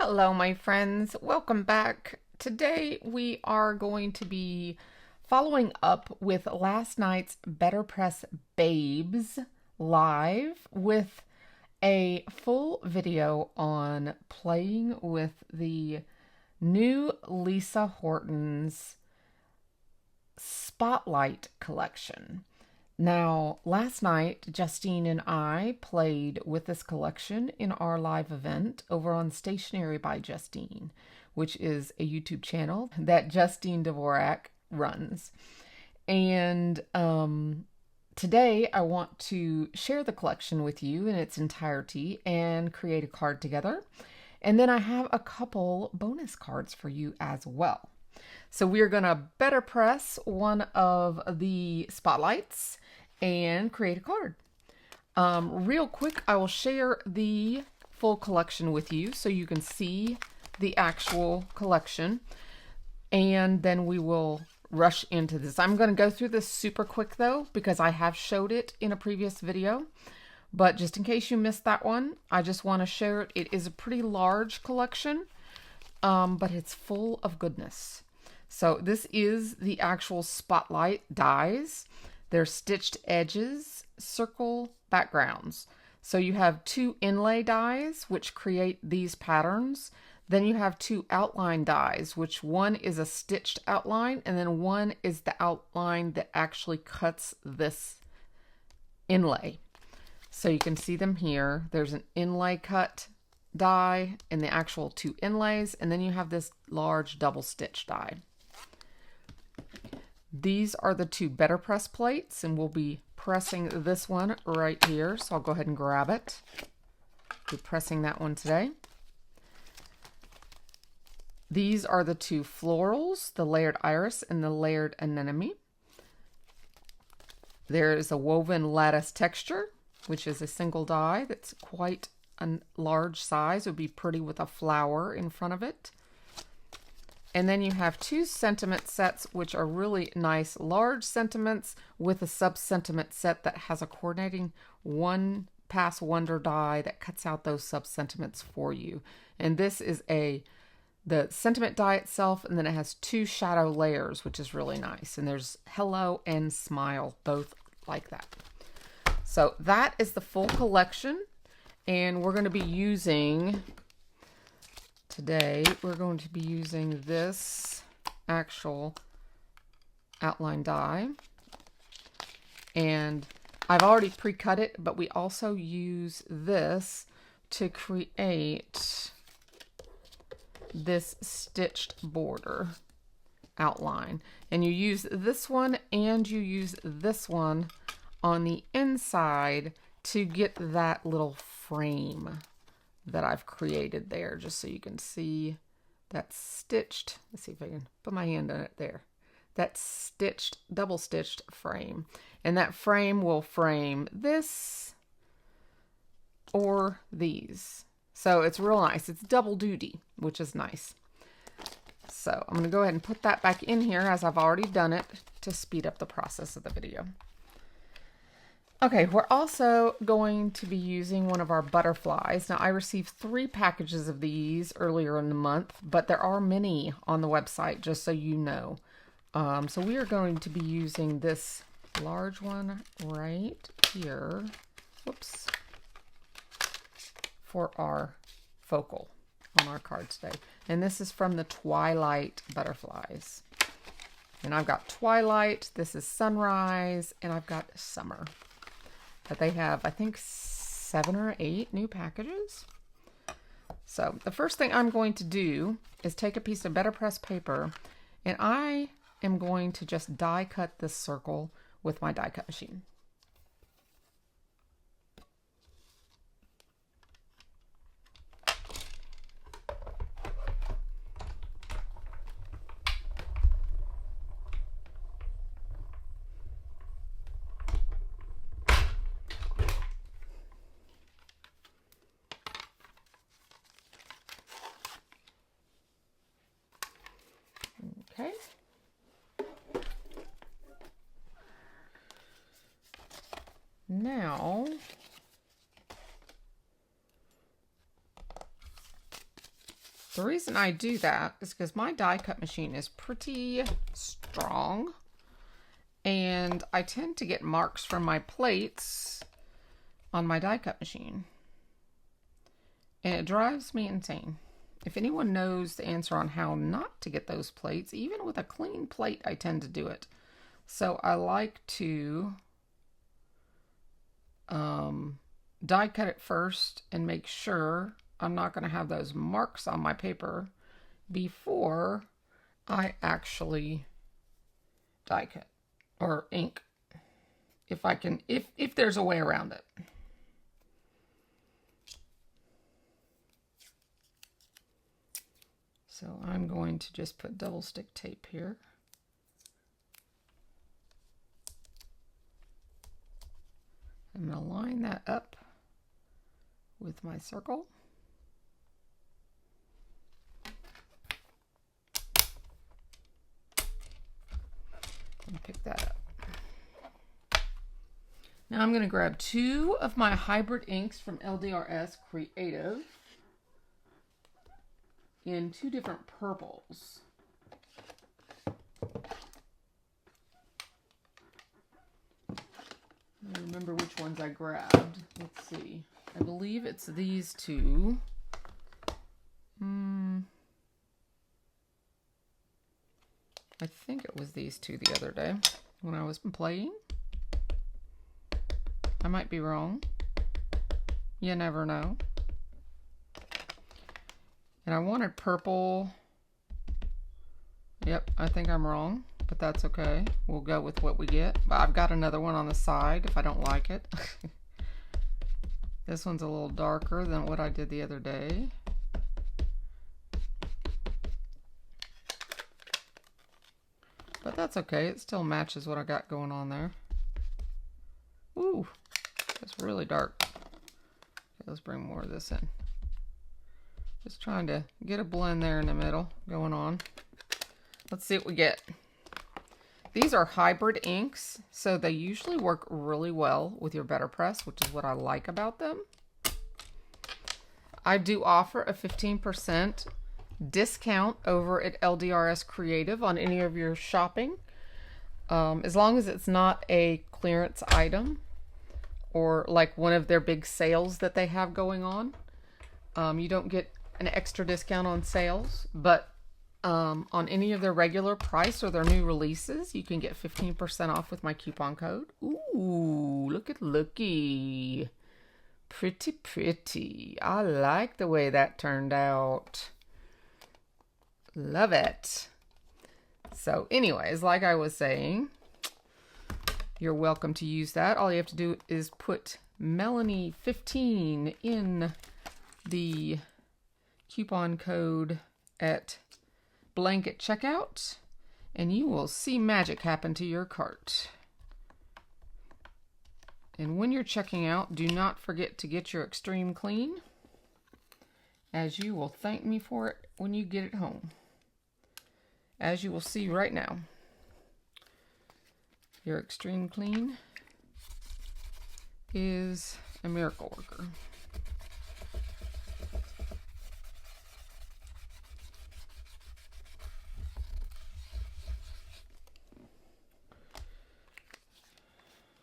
Hello, my friends. Welcome back. Today we are going to be following up with last night's BetterPress Babes live with a full video on playing with the new Lisa Horton's Spotlight collection. Now, last night, Justine and I played with this collection in our live event over on Stationery by Justine, which is a YouTube channel that Justine Dvorak runs. And today I want to share the collection with you in its entirety and create a card together. And then I have a couple bonus cards for you as well. So we're going to BetterPress one of the spotlights and create a card. Real quick, I will share the full collection with you so you can see the actual collection. And then we will rush into this. I'm going to go through this super quick though, because I have showed it in a previous video. But just in case you missed that one, I just want to share it. It is a pretty large collection, but it's full of goodness. So this is the actual spotlight dies. They're stitched edges, circle backgrounds. So you have two inlay dies, which create these patterns. Then you have two outline dies, which one is a stitched outline, and then one is the outline that actually cuts this inlay. So you can see them here. There's an inlay cut die and the actual two inlays, and then you have this large double stitch die. These are the two BetterPress plates, and we'll be pressing this one right here. So I'll go ahead and grab it. Be pressing that one today. These are the two florals, the layered iris and the layered anemone. There is a woven lattice texture, which is a single die that's quite a large size. It would be pretty with a flower in front of it. And then you have two sentiment sets, which are really nice large sentiments with a sub-sentiment set that has a coordinating one pass wonder die that cuts out those sub-sentiments for you. And this is the sentiment die itself, and then it has two shadow layers, which is really nice. And there's hello and smile, both like that. So that is the full collection, and we're going to be using... Today, we're going to be using this actual outline die. And I've already pre-cut it, but we also use this to create this stitched border outline. And you use this one and you use this one on the inside to get that little frame that I've created there, just so you can see that stitched. Let's see if I can put my hand on it there. That stitched, double stitched frame. And that frame will frame this or these. So it's real nice. It's double duty, which is nice. So I'm going to go ahead and put that back in here as I've already done it to speed up the process of the video. Okay, we're also going to be using one of our butterflies. Now, I received 3 packages of these earlier in the month, but there are many on the website, just so you know. So we are going to be using this large one right here. Whoops. For our focal on our card today. And this is from the Twilight butterflies. And I've got Twilight, this is Sunrise, and I've got Summer. But they have, I think, 7 or 8 new packages. So the first thing I'm going to do is take a piece of BetterPress paper, and I am going to just die cut this circle with my die cut machine. Okay. Now, The reason I do that is because my die cut machine is pretty strong, and I tend to get marks from my plates on my die cut machine, and it drives me insane. If anyone knows the answer on how not to get those plates, even with a clean plate, I tend to do it. So I like to die cut it first and make sure I'm not going to have those marks on my paper before I actually die cut or ink, if I can, if there's a way around it. So I'm going to just put double stick tape here. I'm going to line that up with my circle. And pick that up. Now I'm going to grab 2 of my hybrid inks from LDRS Creative in 2 different purples. I remember which ones I grabbed. Let's see. I believe it's these 2. I think it was these 2 the other day when I was playing. I might be wrong. You never know. And I wanted purple. Yep, I think I'm wrong, but that's okay. We'll go with what we get. But I've got another one on the side if I don't like it. This one's a little darker than what I did the other day. But that's okay. It still matches what I got going on there. Ooh, it's really dark. Okay, let's bring more of this in. Just trying to get a blend there in the middle going on. Let's see what we get. These are hybrid inks, so they usually work really well with your BetterPress, which is what I like about them. I do offer a 15% discount over at LDRS Creative on any of your shopping, as long as it's not a clearance item or like one of their big sales that they have going on. You don't get an extra discount on sales, but on any of their regular price or their new releases, you can get 15% off with my coupon code. Ooh, look at looky. Pretty, pretty. I like the way that turned out. Love it. So anyways, like I was saying, you're welcome to use that. All you have to do is put Melanie15 in the coupon code at blanket checkout, and you will see magic happen to your cart. And when you're checking out, do not forget to get your extreme clean, as you will thank me for it when you get it home. As you will see right now, your extreme clean is a miracle worker.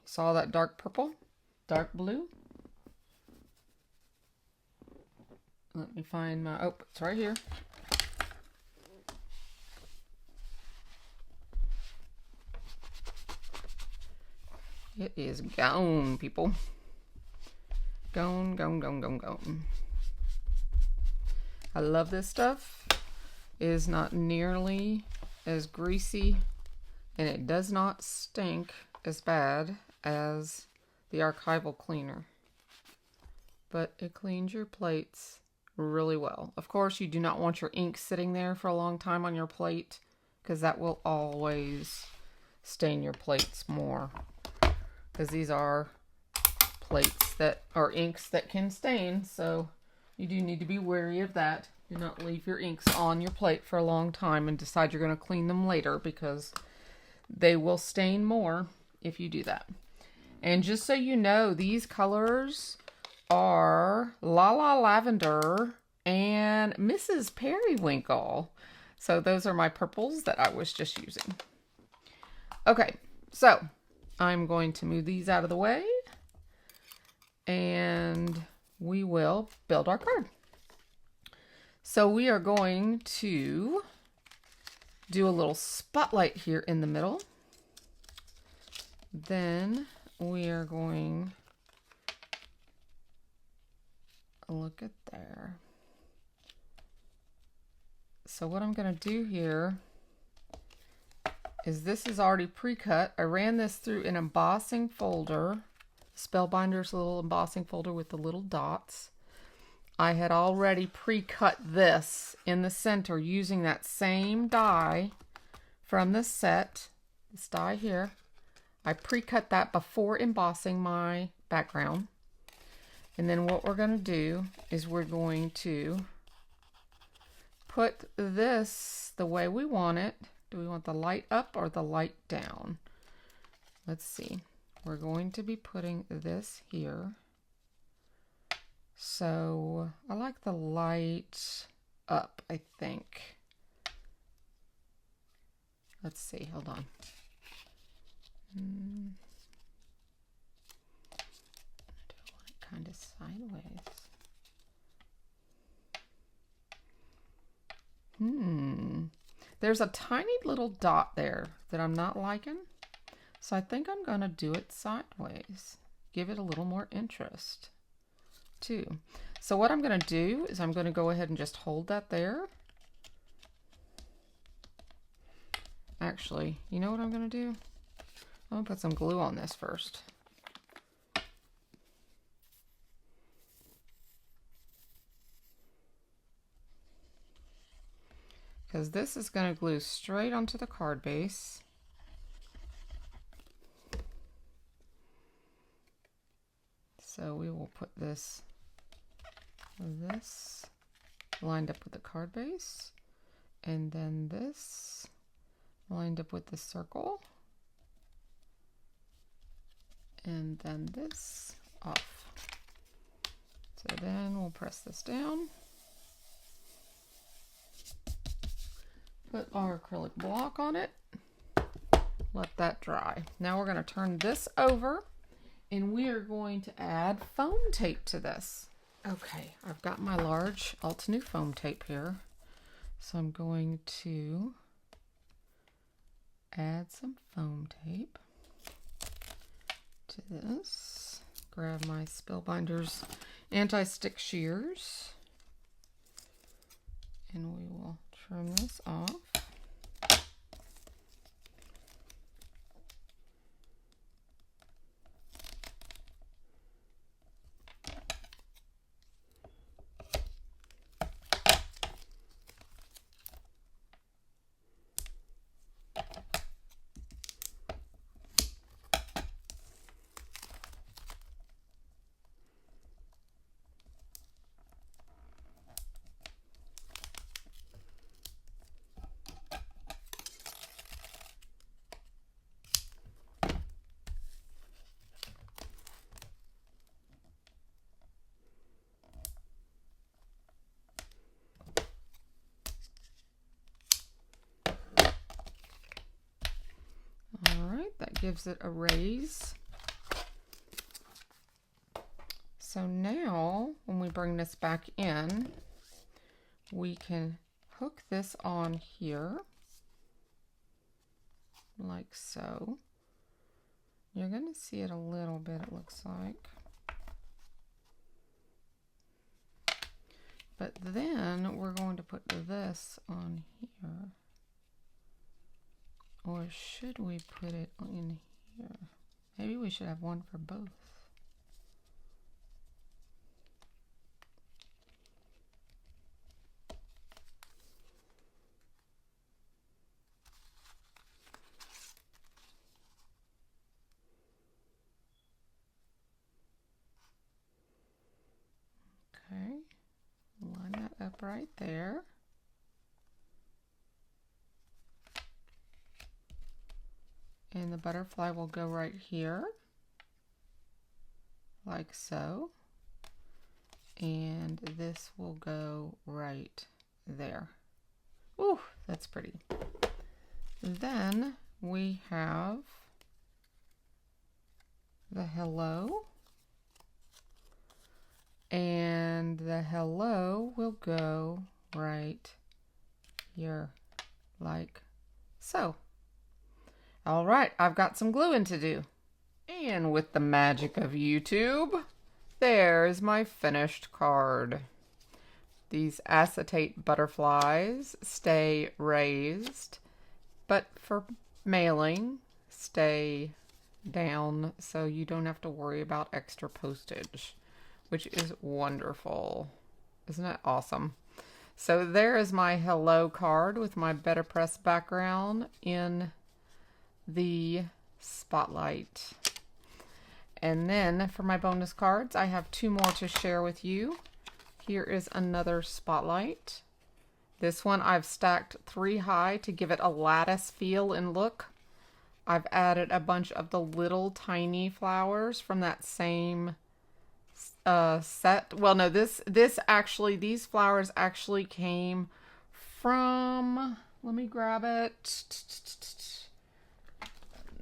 Saw that dark purple, dark blue. Let me find my, oh, it's right here. It is gone, people. Gone, gone, gone, gone, gone. I love this stuff. It is not nearly as greasy, and it does not stink as bad as the archival cleaner, but it cleans your plates really well. Of course, you do not want your ink sitting there for a long time on your plate, because that will always stain your plates more, because these are plates that are inks that can stain, so you do need to be wary of that. Do not leave your inks on your plate for a long time and decide you're going to clean them later, because they will stain more if you do that. And just so you know, these colors are La La Lavender and Mrs. Periwinkle. So those are my purples that I was just using. Okay, so I'm going to move these out of the way and we will build our card. So we are going to do a little spotlight here in the middle. Then we are going, look at there. So what I'm going to do here is this is already pre-cut. I ran this through an embossing folder, Spellbinders little embossing folder with the little dots. I had already pre-cut this in the center using that same die from the set, this die here. I pre-cut that before embossing my background. And then what we're going to do is we're going to put this the way we want it. Do we want the light up or the light down? Let's see. We're going to be putting this here. So I like the light up, I think. Let's see, hold on. I do want it kind of sideways. There's a tiny little dot there that I'm not liking. So I think I'm going to do it sideways. Give it a little more interest too. So what I'm going to do is I'm going to go ahead and just hold that there. Actually, you know what I'm going to do? I'm going to put some glue on this first. Because this is going to glue straight onto the card base. So we will put this lined up with the card base, and then this lined up with the circle, and then this off. So then we'll press this down, put our acrylic block on it, let that dry. Now we're going to turn this over and we are going to add foam tape to this. Okay, I've got my large Altenew foam tape here. So I'm going to add some foam tape to this. Grab my Spellbinders anti-stick shears. And we will trim this off. That gives it a raise. So now when we bring this back in, we can hook this on here like so. You're going to see it a little bit, it looks like. But then we're going to put this on here. Or should we put it in here? Maybe we should have one for both. Okay, line that up right there. And the butterfly will go right here, like so. And this will go right there. Ooh, that's pretty. Then we have the hello. And the hello will go right here, like so. All right, I've got some gluing to do. And with the magic of YouTube, there's my finished card. These acetate butterflies stay raised, but for mailing, stay down so you don't have to worry about extra postage, which is wonderful. Isn't that awesome? So there is my hello card with my BetterPress background in the spotlight. And then for my bonus cards, I have 2 more to share with you. Here is another spotlight. This one I've stacked 3 high to give it a lattice feel and look. I've added a bunch of the little tiny flowers from that same set. Well, no, these flowers actually came from, let me grab it.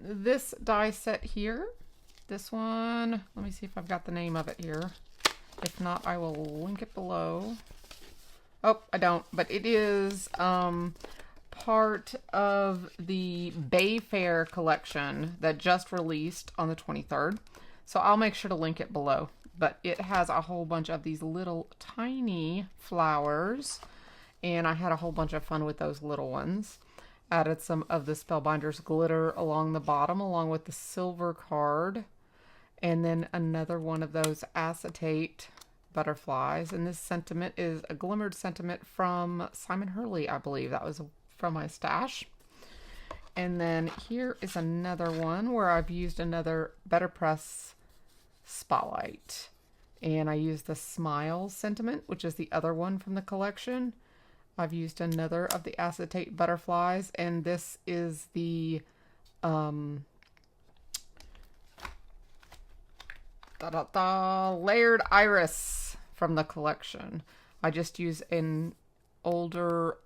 This die set here. This one, let me see if I've got the name of it here. If not, I will link it below. Oh, I don't, but it is part of the Bay Fair collection that just released on the 23rd. So I'll make sure to link it below. But it has a whole bunch of these little tiny flowers, and I had a whole bunch of fun with those little ones. Added some of the Spellbinders glitter along the bottom, along with the silver card. And then another one of those acetate butterflies. And this sentiment is a glimmered sentiment from Simon Hurley, I believe. That was from my stash. And then here is another one where I've used another BetterPress spotlight. And I used the smile sentiment, which is the other one from the collection. I've used another of the acetate butterflies, and this is the layered iris from the collection. I just use an older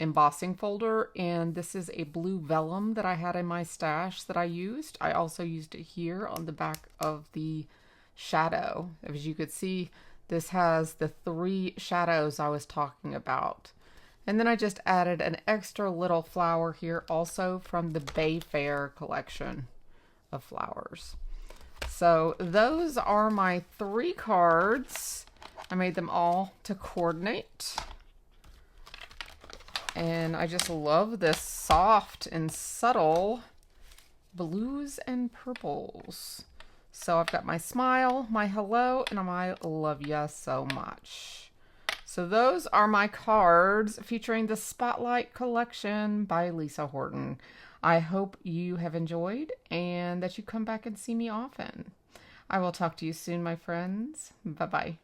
embossing folder, and this is a blue vellum that I had in my stash that I used. I also used it here on the back of the shadow. As you could see, this has the 3 shadows I was talking about. And then I just added an extra little flower here also from the Bay Fair collection of flowers. So those are my 3 cards. I made them all to coordinate. And I just love this soft and subtle blues and purples. So I've got my smile, my hello, and my love ya so much. So those are my cards featuring the Spotlight collection by Lisa Horton. I hope you have enjoyed and that you come back and see me often. I will talk to you soon, my friends. Bye-bye.